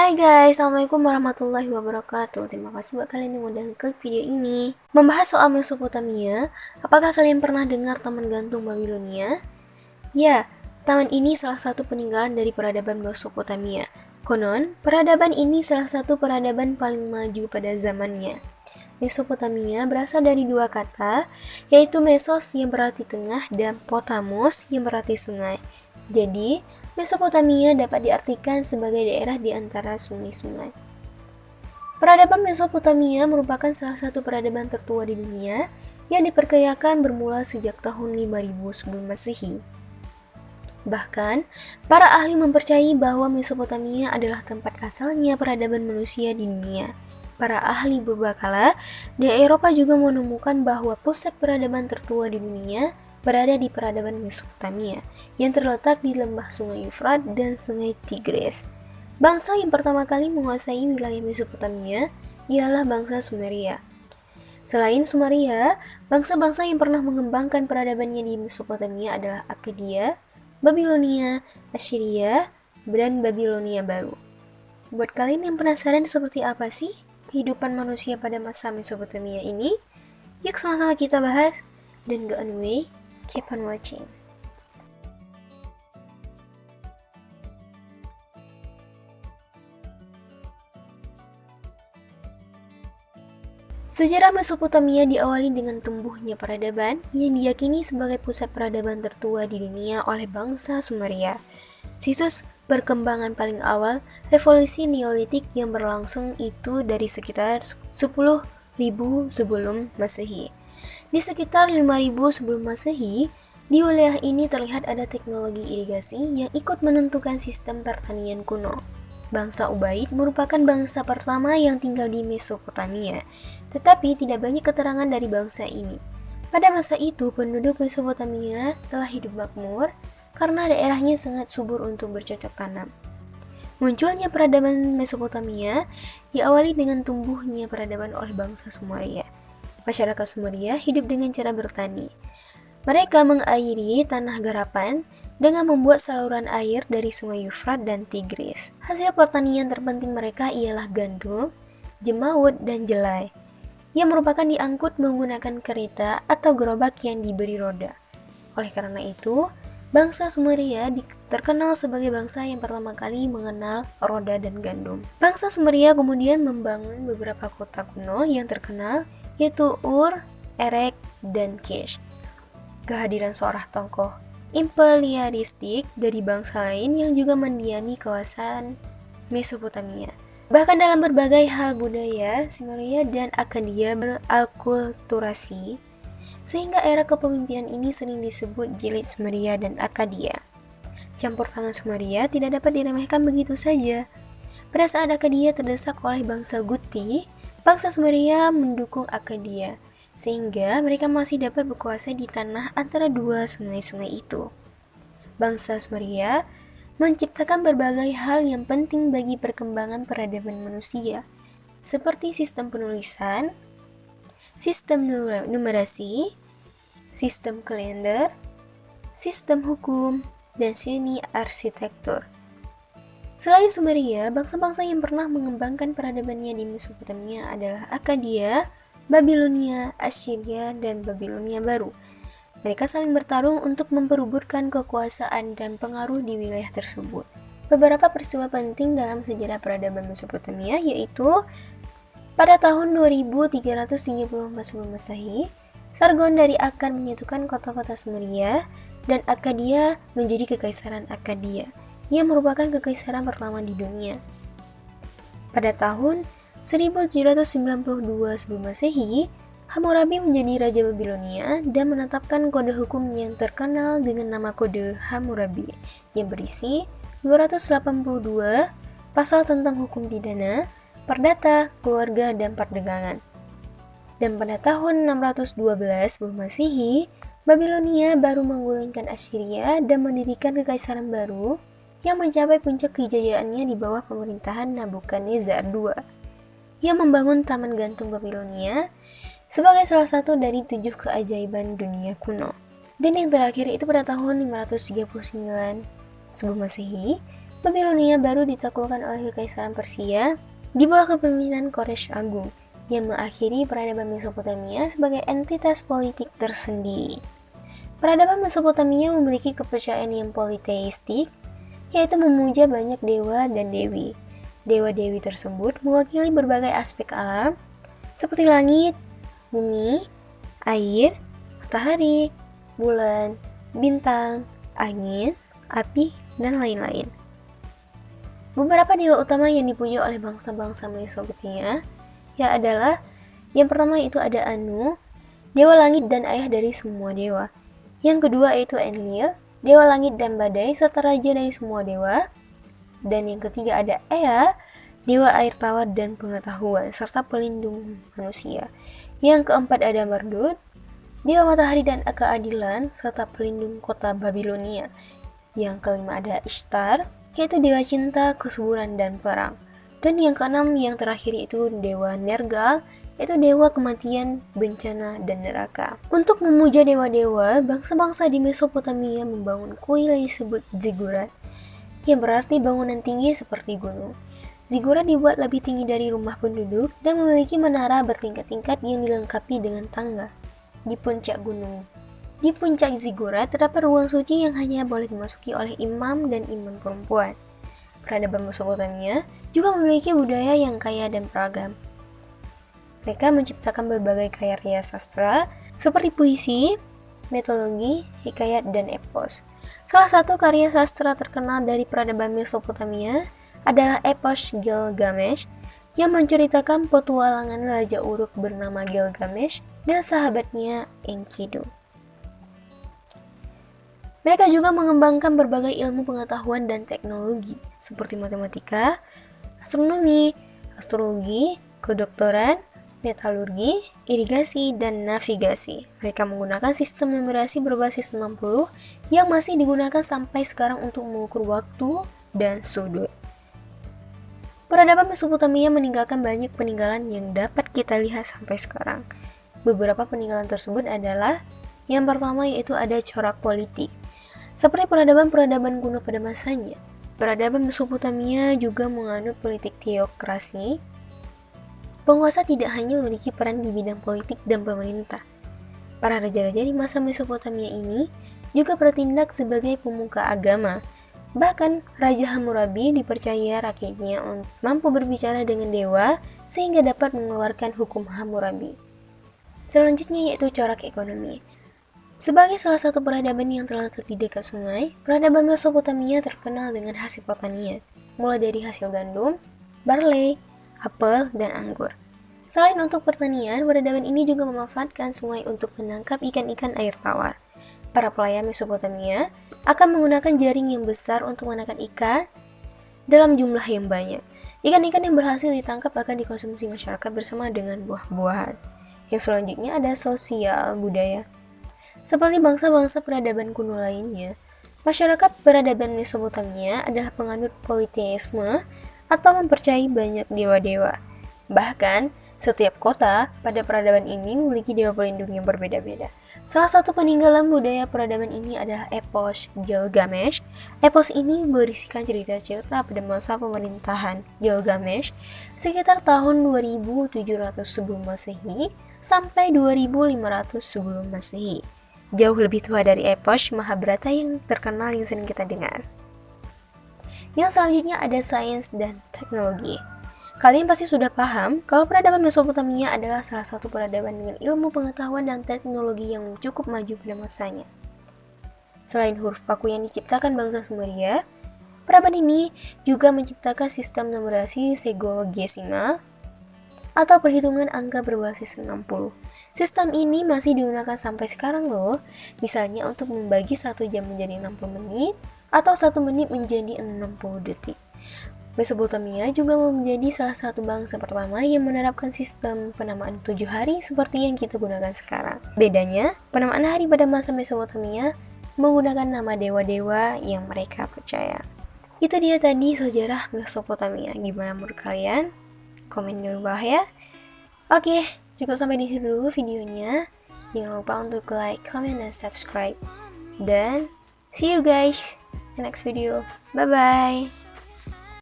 Hai guys, Assalamualaikum warahmatullahi wabarakatuh. Terima kasih buat kalian yang udah klik video ini. Membahas soal Mesopotamia, apakah kalian pernah dengar Taman Gantung Babilonia? Ya, taman ini salah satu peninggalan dari peradaban Mesopotamia. Konon, peradaban ini salah satu peradaban paling maju pada zamannya. Mesopotamia berasal dari dua kata, yaitu mesos yang berarti tengah dan potamos yang berarti sungai. Jadi, Mesopotamia dapat diartikan sebagai daerah di antara sungai-sungai. Peradaban Mesopotamia merupakan salah satu peradaban tertua di dunia yang diperkirakan bermula sejak tahun 5000 sebelum Masehi. Bahkan, para ahli mempercayai bahwa Mesopotamia adalah tempat asalnya peradaban manusia di dunia. Para ahli berbakala di Eropa juga menemukan bahwa pusat peradaban tertua di dunia berada di peradaban Mesopotamia yang terletak di lembah Sungai Yufrat dan Sungai Tigris. Bangsa yang pertama kali menguasai wilayah Mesopotamia ialah bangsa Sumeria. Selain Sumeria, bangsa-bangsa yang pernah mengembangkan peradabannya di Mesopotamia adalah Akkadia, Babilonia, Assyria, dan Babilonia Baru. Buat kalian yang penasaran seperti apa sih kehidupan manusia pada masa Mesopotamia ini? Yuk sama-sama kita bahas. Dan go anyway, keep on watching. Sejarah Mesopotamia diawali dengan tumbuhnya peradaban yang diyakini sebagai pusat peradaban tertua di dunia oleh bangsa Sumeria. Situs perkembangan paling awal revolusi Neolitik yang berlangsung itu dari sekitar 10.000 sebelum Masehi. Di sekitar 5000 sebelum Masehi, di wilayah ini terlihat ada teknologi irigasi yang ikut menentukan sistem pertanian kuno. Bangsa Ubaid merupakan bangsa pertama yang tinggal di Mesopotamia, tetapi tidak banyak keterangan dari bangsa ini. Pada masa itu, penduduk Mesopotamia telah hidup makmur karena daerahnya sangat subur untuk bercocok tanam. Munculnya peradaban Mesopotamia diawali dengan tumbuhnya peradaban oleh bangsa Sumeria. Masyarakat Sumeria hidup dengan cara bertani. Mereka mengairi tanah garapan dengan membuat saluran air dari Sungai Yufrat dan Tigris. Hasil pertanian terpenting mereka ialah gandum, jemawut, dan jelai, yang merupakan diangkut menggunakan kereta atau gerobak yang diberi roda. Oleh karena itu, bangsa Sumeria terkenal sebagai bangsa yang pertama kali mengenal roda dan gandum. Bangsa Sumeria kemudian membangun beberapa kota kuno yang terkenal, yaitu Ur, Erek, dan Kish. Kehadiran seorang tokoh imperialistik dari bangsa lain yang juga mendiami kawasan Mesopotamia. Bahkan dalam berbagai hal budaya, Sumeria dan Akkadia beralkulturasi, sehingga era kepemimpinan ini sering disebut Jilid Sumeria dan Akkadia. Campur tangan Sumeria tidak dapat diremehkan begitu saja. Pada saat Akkadia terdesak oleh bangsa Guti, bangsa Sumeria mendukung Akkadia, sehingga mereka masih dapat berkuasa di tanah antara dua sungai-sungai itu. Bangsa Sumeria menciptakan berbagai hal yang penting bagi perkembangan peradaban manusia, seperti sistem penulisan, sistem numerasi, sistem kalender, sistem hukum, dan seni arsitektur. Selain Sumeria, bangsa-bangsa yang pernah mengembangkan peradabannya di Mesopotamia adalah Akkadia, Babilonia, Assyria, dan Babilonia Baru. Mereka saling bertarung untuk memperebutkan kekuasaan dan pengaruh di wilayah tersebut. Beberapa peristiwa penting dalam sejarah peradaban Mesopotamia yaitu pada tahun 2334 sebelum Masehi, Sargon dari Akkad menyatukan kota-kota Sumeria dan Akkadia menjadi Kekaisaran Akkadia, yang merupakan kekaisaran pertama di dunia. Pada tahun 1792 sebelum Masehi, Hammurabi menjadi Raja Babilonia dan menetapkan kode hukum yang terkenal dengan nama Kode Hammurabi, yang berisi 282 pasal tentang hukum pidana, perdata, keluarga, dan perdagangan. Dan pada tahun 612 sebelum Masehi, Babilonia baru menggulingkan Assyria dan mendirikan kekaisaran baru yang mencapai puncak kejayaannya di bawah pemerintahan Nabukadnezar II, yang membangun Taman Gantung Babilonia sebagai salah satu dari 7 keajaiban dunia kuno. Dan yang terakhir itu pada tahun 539 sebelum Masehi, Babilonia baru ditaklukkan oleh Kekaisaran Persia di bawah kepemimpinan Koresh Agung yang mengakhiri peradaban Mesopotamia sebagai entitas politik tersendiri. Peradaban Mesopotamia memiliki kepercayaan yang politeistik, yaitu memuja banyak dewa dan dewi. Dewa-dewi tersebut mewakili berbagai aspek alam, seperti langit, bumi, air, matahari, bulan, bintang, angin, api, dan lain-lain. Beberapa dewa utama yang dipuja oleh bangsa-bangsa Mesopotamia adalah yang pertama itu ada Anu, dewa langit dan ayah dari semua dewa. Yang kedua itu Enlil, dewa langit dan badai serta raja dari semua dewa. Dan yang ketiga ada Ea, dewa air tawar dan pengetahuan serta pelindung manusia. Yang keempat ada Marduk, dewa matahari dan keadilan serta pelindung kota Babilonia. Yang kelima ada Ishtar, yaitu dewa cinta, kesuburan, dan perang. Dan yang keenam yang terakhir itu dewa Nergal, yaitu dewa kematian, bencana, dan neraka. Untuk memuja dewa-dewa, bangsa-bangsa di Mesopotamia membangun kuil yang disebut ziggurat, yang berarti bangunan tinggi seperti gunung. Ziggurat dibuat lebih tinggi dari rumah penduduk dan memiliki menara bertingkat-tingkat yang dilengkapi dengan tangga. Di puncak gunung, di puncak ziggurat terdapat ruang suci yang hanya boleh dimasuki oleh imam dan imam perempuan. Peradaban Mesopotamia juga memiliki budaya yang kaya dan beragam. Mereka menciptakan berbagai karya sastra seperti puisi, mitologi, hikayat, dan epos. Salah satu karya sastra terkenal dari peradaban Mesopotamia adalah epos Gilgamesh yang menceritakan petualangan Raja Uruk bernama Gilgamesh dan sahabatnya Enkidu. Mereka juga mengembangkan berbagai ilmu pengetahuan dan teknologi seperti matematika, astronomi, astrologi, kedokteran, metalurgi, irigasi, dan navigasi. Mereka menggunakan sistem numerasi berbasis 60 yang masih digunakan sampai sekarang untuk mengukur waktu dan sudut. Peradaban Mesopotamia meninggalkan banyak peninggalan yang dapat kita lihat sampai sekarang. Beberapa peninggalan tersebut adalah yang pertama yaitu ada corak politik. Seperti peradaban-peradaban kuno pada masanya, peradaban Mesopotamia juga menganut politik teokrasi. Penguasa tidak hanya memiliki peran di bidang politik dan pemerintah. Para raja-raja di masa Mesopotamia ini juga bertindak sebagai pemuka agama. Bahkan, Raja Hammurabi dipercaya rakyatnya mampu berbicara dengan dewa sehingga dapat mengeluarkan hukum Hammurabi. Selanjutnya yaitu corak ekonomi. Sebagai salah satu peradaban yang terletak di dekat sungai, peradaban Mesopotamia terkenal dengan hasil pertanian, mulai dari hasil gandum, barley, apel, dan anggur. Selain untuk pertanian, peradaban ini juga memanfaatkan sungai untuk menangkap ikan-ikan air tawar. Para pelayan Mesopotamia akan menggunakan jaring yang besar untuk menangkap ikan dalam jumlah yang banyak. Ikan-ikan yang berhasil ditangkap akan dikonsumsi masyarakat bersama dengan buah-buahan. Yang selanjutnya ada sosial budaya. Seperti bangsa-bangsa peradaban kuno lainnya, masyarakat peradaban Mesopotamia adalah penganut politeisme atau mempercayai banyak dewa-dewa. Bahkan, setiap kota pada peradaban ini memiliki dewa pelindung yang berbeda-beda. Salah satu peninggalan budaya peradaban ini adalah epos Gilgamesh. Epos ini berisikan cerita-cerita pada masa pemerintahan Gilgamesh sekitar tahun 2700 sebelum Masehi sampai 2500 sebelum Masehi. Jauh lebih tua dari epos Mahabharata yang terkenal yang sering kita dengar. Yang selanjutnya ada sains dan teknologi. Kalian pasti sudah paham kalau peradaban Mesopotamia adalah salah satu peradaban dengan ilmu pengetahuan dan teknologi yang cukup maju pada masanya. Selain huruf paku yang diciptakan bangsa Sumeria, peradaban ini juga menciptakan sistem numerasi sego-gesimal atau perhitungan angka berbasis 60. Sistem ini masih digunakan sampai sekarang loh, misalnya untuk membagi 1 jam menjadi 60 menit, atau 1 menit menjadi 60 detik. Mesopotamia juga menjadi salah satu bangsa pertama yang menerapkan sistem penamaan 7 hari seperti yang kita gunakan sekarang. Bedanya, penamaan hari pada masa Mesopotamia menggunakan nama dewa-dewa yang mereka percaya. Itu dia tadi sejarah Mesopotamia. Gimana menurut kalian? Komen di bawah ya. Oke, cukup sampai di sini dulu videonya. Jangan lupa untuk like, comment, dan subscribe. Dan see you guys in next video. Bye bye.